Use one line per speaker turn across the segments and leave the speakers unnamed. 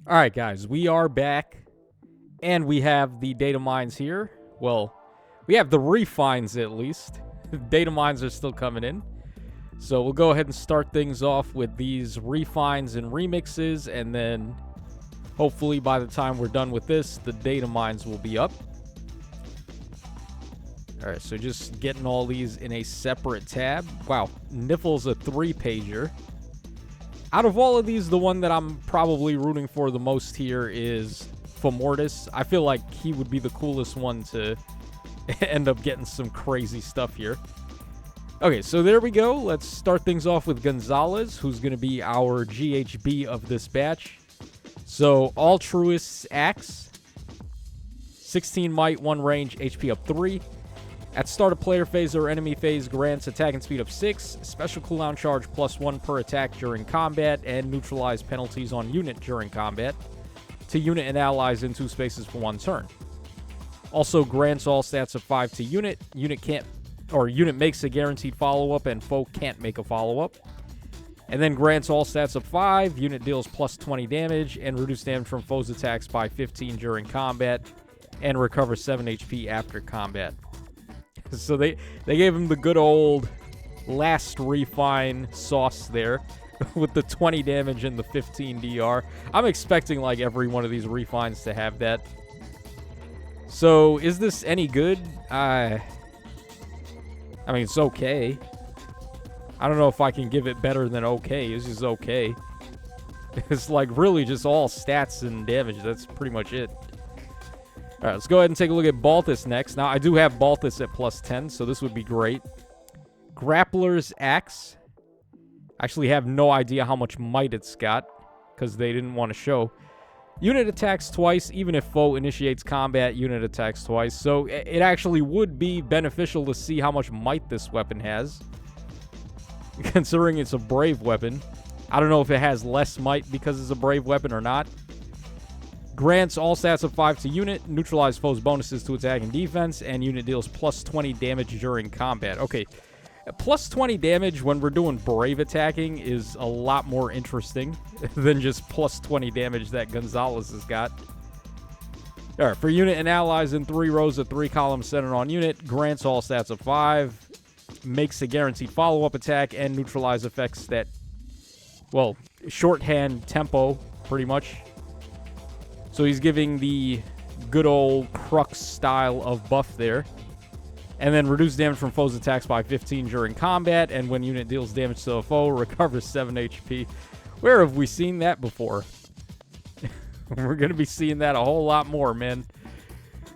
All right, guys, we are back, and we have the data mines here. Well, we have the refines at least. Data mines are still coming in. So we'll go ahead and start things off with these refines and remixes, and then hopefully by the time we're done with this, the data mines will be up. All right, so just getting all these in a separate tab. Wow, Nifle's a 3-pager. Out of all of these, the one that I'm probably rooting for the most here is Fomortiis. I feel like he would be the coolest one to end up getting some crazy stuff here. Okay, so there we go. Let's start things off with Gonzalez, who's going to be our GHB of this batch. So, Altruist's Axe. 16 might, 1 range, HP up 3. At start of player phase or enemy phase, grants attack and speed up 6, special cooldown charge +1 per attack during combat, and neutralize penalties on unit during combat to unit and allies in 2 spaces for 1 turn. Also grants all stats of 5 to unit. Unit makes a guaranteed follow-up and foe can't make a follow-up. And then grants all stats of 5, unit deals +20 damage, and reduce damage from foes' attacks by 15 during combat, and recovers 7 HP after combat. So they gave him the good old last refine sauce there with the 20 damage and the 15 DR. I'm expecting like every one of these refines to have that. So is this any good? I mean, it's okay. I don't know if I can give it better than okay. It's just okay. It's like really just all stats and damage. That's pretty much it. All right, let's go ahead and take a look at Baltus next. Now, I do have Baltus at +10, so this would be great. Grappler's Axe. I actually have no idea how much might it's got, because they didn't want to show. Unit attacks twice, even if foe initiates combat, unit attacks twice. So it actually would be beneficial to see how much might this weapon has, considering it's a brave weapon. I don't know if it has less might because it's a brave weapon or not. Grants all stats of 5 to unit, neutralize foes' bonuses to attack and defense, and unit deals +20 damage during combat. Okay, +20 damage when we're doing brave attacking is a lot more interesting than just +20 damage that Gonzalez has got. All right, for unit and allies in 3 rows of 3 columns centered on unit, grants all stats of 5, makes a guaranteed follow-up attack, and neutralize effects that, well, shorthand tempo, pretty much. So he's giving the good old Crux style of buff there. And then reduce damage from foes' attacks by 15 during combat. And when unit deals damage to a foe, recovers 7 HP. Where have we seen that before? We're going to be seeing that a whole lot more, man.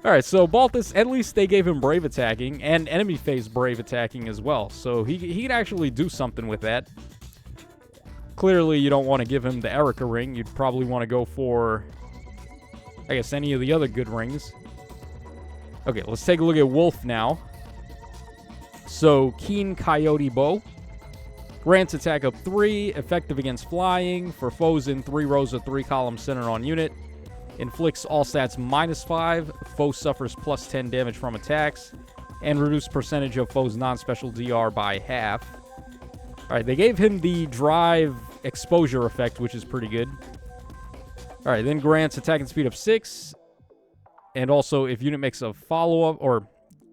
Alright, so Baltus, at least they gave him brave attacking. And enemy phase brave attacking as well. So he could actually do something with that. Clearly, you don't want to give him the Erica ring. You'd probably want to go for, I guess, any of the other good rings. Okay, let's take a look at Wolf now. So, Keen Coyote Bow. Grants attack up 3, effective against flying, for foes in 3 rows of 3 columns centered on unit. Inflicts all stats -5, foe suffers +10 damage from attacks, and reduce percentage of foes' non-special DR by half. Alright, they gave him the drive exposure effect, which is pretty good. Alright, then grants attack and speed up 6. And also, if unit makes a follow-up, or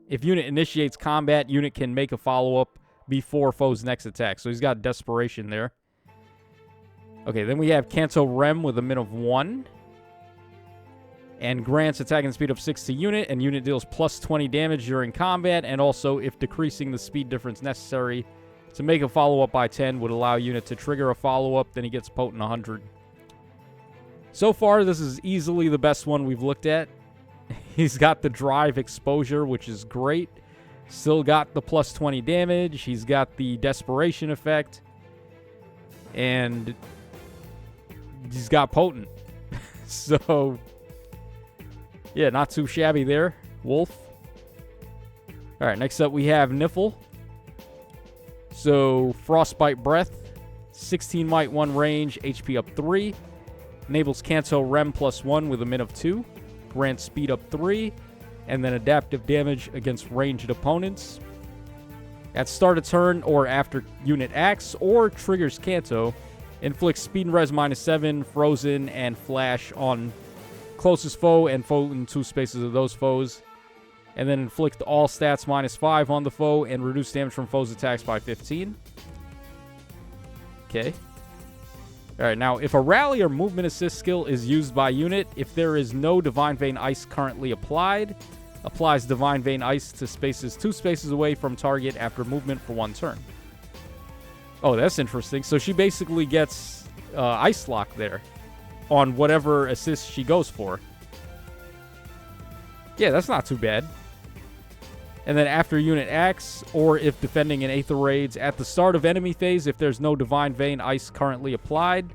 if unit initiates combat, unit can make a follow-up before foe's next attack. So he's got desperation there. Okay, then we have Canto Rem with a min of 1. And grants attack and speed up 6 to unit, and unit deals +20 damage during combat. And also, if decreasing the speed difference necessary to make a follow-up by 10 would allow unit to trigger a follow-up, then he gets potent 100. So far, this is easily the best one we've looked at. He's got the drive exposure, which is great. Still got the +20 damage. He's got the desperation effect. And he's got potent. So, yeah, not too shabby there. Wolf. All right, next up we have Nifle. So, Frostbite Breath. 16 might, 1 range, HP up 3. Enables Canto Rem +1 with a min of 2. Grants speed up 3. And then adaptive damage against ranged opponents. At start of turn or after unit acts or triggers Canto, Inflicts speed and res -7, frozen, and flash on closest foe and foe in 2 spaces of those foes. And then inflict all stats -5 on the foe and reduce damage from foes' attacks by 15. Okay. Alright, now if a rally or movement assist skill is used by unit, if there is no Divine Vein Ice currently applied, applies Divine Vein Ice to spaces 2 spaces away from target after movement for 1 turn. Oh, that's interesting. So she basically gets Ice Lock there on whatever assist she goes for. Yeah, that's not too bad. And then after unit acts, or if defending in Aether Raids, at the start of enemy phase, if there's no Divine Vein Ice currently applied,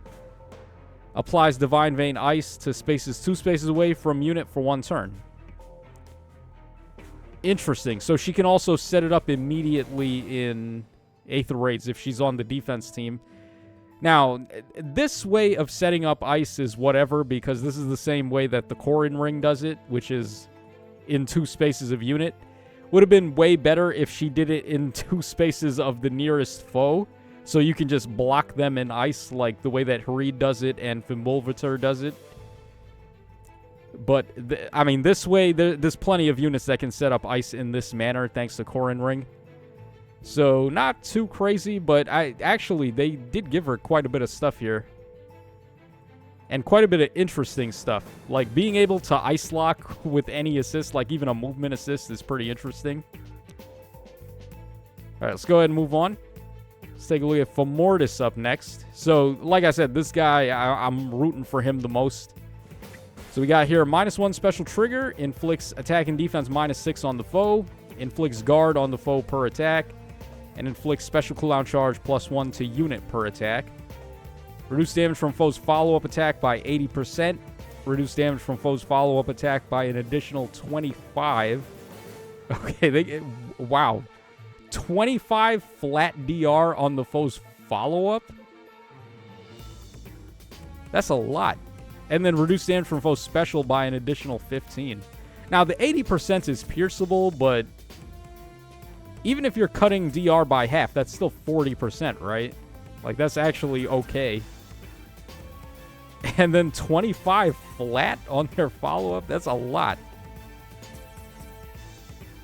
applies Divine Vein Ice to spaces 2 spaces away from unit for 1 turn. Interesting. So she can also set it up immediately in Aether Raids if she's on the defense team. Now, this way of setting up ice is whatever, because this is the same way that the Korin Ring does it, which is in 2 spaces of unit. Would have been way better if she did it in 2 spaces of the nearest foe, so you can just block them in ice like the way that Harid does it and Fimbulvator does it. But, I mean, this way, there's plenty of units that can set up ice in this manner, thanks to Korin Ring. So, not too crazy, but actually, they did give her quite a bit of stuff here. And quite a bit of interesting stuff. Like, being able to Ice Lock with any assist, like even a movement assist, is pretty interesting. Alright, let's go ahead and move on. Let's take a look at Fomortiis up next. So, like I said, this guy, I'm rooting for him the most. So we got here -1 special trigger, inflicts attack and defense -6 on the foe, inflicts guard on the foe per attack, and inflicts special cooldown charge +1 to unit per attack. Reduce damage from foe's follow-up attack by 80%. Reduce damage from foe's follow-up attack by an additional 25. Okay, wow. 25 flat DR on the foe's follow-up? That's a lot. And then reduce damage from foe's special by an additional 15. Now, the 80% is pierceable, but even if you're cutting DR by half, that's still 40%, right? Like, that's actually okay. And then 25 flat on their follow-up? That's a lot.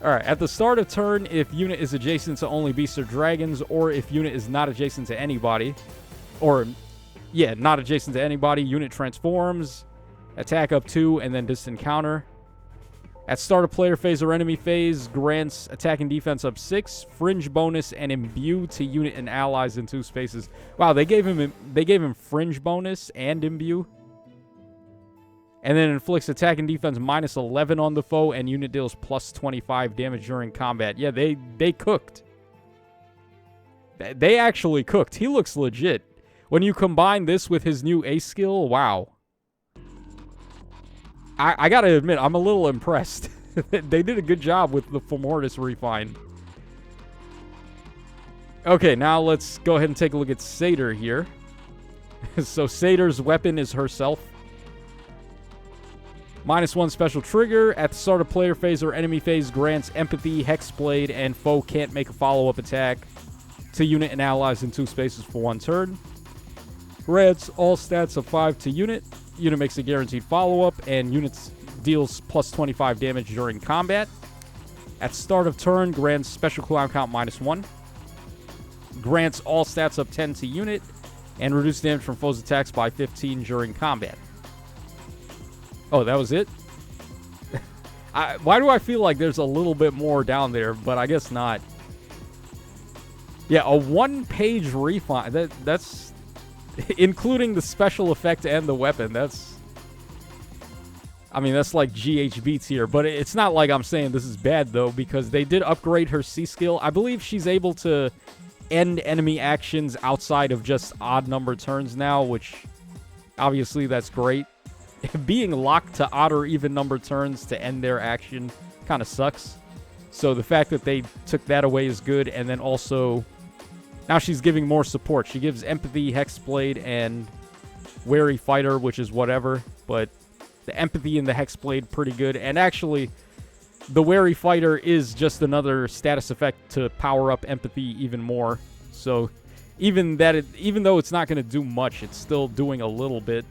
Alright, at the start of turn, if unit is adjacent to only beasts or dragons, or if unit is not adjacent to anybody, or, yeah, not adjacent to anybody, unit transforms, attack up 2, and then distant counter. At start of player phase or enemy phase, grants attack and defense up 6, fringe bonus, and imbue to unit and allies in 2 spaces. Wow, they gave him fringe bonus and imbue. And then inflicts attack and defense -11 on the foe, and unit deals +25 damage during combat. Yeah, they cooked. They actually cooked. He looks legit. When you combine this with his new ace skill, wow. I gotta admit, I'm a little impressed. They did a good job with the Fomortiis refine. Okay, now let's go ahead and take a look at Seidr here. So Seidr's weapon is herself. -1 special trigger. At the start of player phase or enemy phase, grants empathy, hexblade, and foe can't make a follow-up attack to unit and allies in 2 spaces for 1 turn. Grants all stats of 5 to unit. Unit makes a guaranteed follow-up, and units deals +25 damage during combat. At start of turn, grants special cooldown count -1. Grants all stats up 10 to unit, and reduce damage from foes' attacks by 15 during combat. Oh, that was it? Why do I feel like there's a little bit more down there, but I guess not. Yeah, a 1-page refine. That's including the special effect and the weapon. That's like GHB tier, but it's not like I'm saying this is bad, though, because they did upgrade her C skill. I believe she's able to end enemy actions outside of just odd number turns now, which obviously that's great. Being locked to odd or even number turns to end their action kind of sucks. So the fact that they took that away is good, and then also now she's giving more support. She gives empathy, hexblade, and wary fighter, which is whatever, but the empathy and the hexblade pretty good. And actually, the wary fighter is just another status effect to power up empathy even more. So even though it's not going to do much, it's still doing a little bit.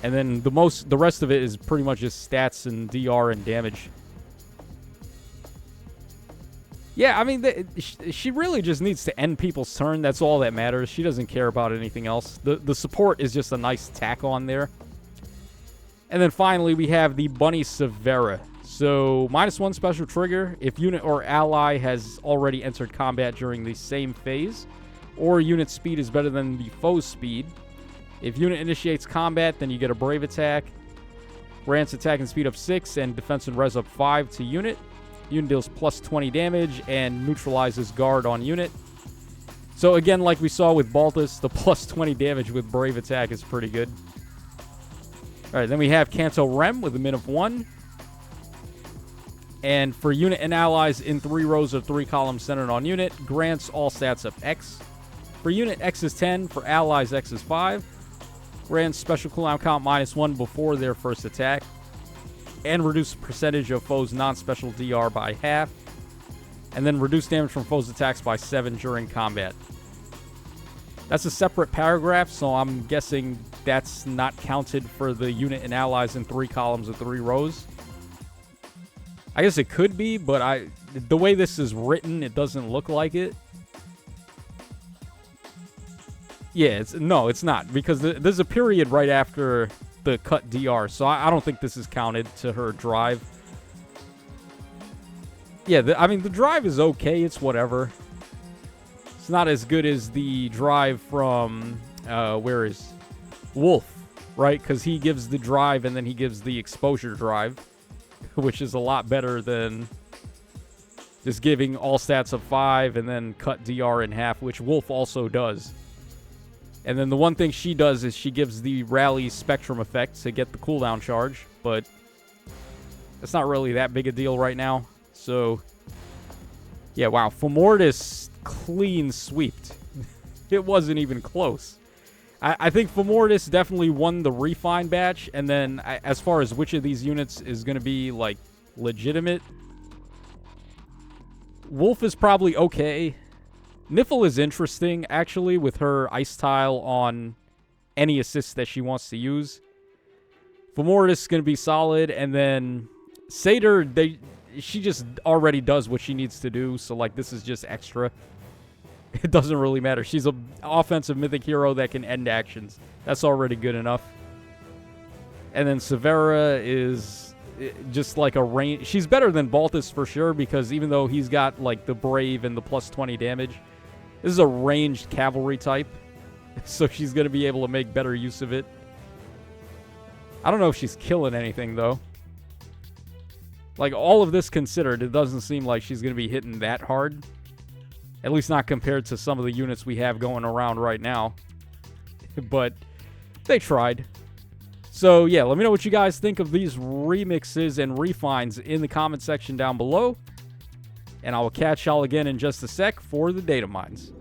And then the rest of it is pretty much just stats and DR and damage. Yeah, I mean, she really just needs to end people's turn. That's all that matters. She doesn't care about anything else. The support is just a nice tack on there. And then finally, we have the Bunny Severa. So, -1 special trigger if unit or ally has already entered combat during the same phase, or unit speed is better than the foe's speed. If unit initiates combat, then you get a Brave attack. Grants attack and speed up 6 and defense and res up 5 to unit. Unit deals plus 20 damage and neutralizes guard on unit. So again, like we saw with Baltus, the plus 20 damage with Brave attack is pretty good. Alright, then we have Kanto Rem with a min of 1. And for unit and allies in 3 rows or 3 columns centered on unit, grants all stats up X. For unit, X is 10. For allies, X is 5. Grants special cooldown count -1 before their first attack. And reduce percentage of foes' non-special DR by half. And then reduce damage from foes' attacks by 7 during combat. That's a separate paragraph, so I'm guessing that's not counted for the unit and allies in 3 columns or 3 rows. I guess it could be, but the way this is written, it doesn't look like it. Yeah, no, it's not, because there's a period right after the cut DR, so I don't think this is counted to her drive. Yeah, I mean, the drive is okay, it's whatever. It's not as good as the drive from, where is Wolf, right? Because he gives the drive and then he gives the exposure drive, which is a lot better than just giving all stats of 5 and then cut DR in half, which Wolf also does. And then the one thing she does is she gives the rally spectrum effect to get the cooldown charge, but it's not really that big a deal right now. So, yeah, wow. Fomortiis clean sweeped. It wasn't even close. I think Fomortiis definitely won the refine batch, and then as far as which of these units is going to be, like, legitimate, Wolf is probably okay. Nifle is interesting, actually, with her ice tile on any assist that she wants to use. Fomortiis is going to be solid, and then Seder, she just already does what she needs to do, so, like, this is just extra. It doesn't really matter. She's an offensive mythic hero that can end actions. That's already good enough. And then Severa is just like a range. She's better than Baltus for sure, because even though he's got, like, the Brave and the plus 20 damage, this is a ranged cavalry type, so she's going to be able to make better use of it. I don't know if she's killing anything, though. Like, all of this considered, it doesn't seem like she's going to be hitting that hard. At least not compared to some of the units we have going around right now. But they tried. So, yeah, let me know what you guys think of these remixes and refines in the comment section down below. And I will catch y'all again in just a sec for the data mines.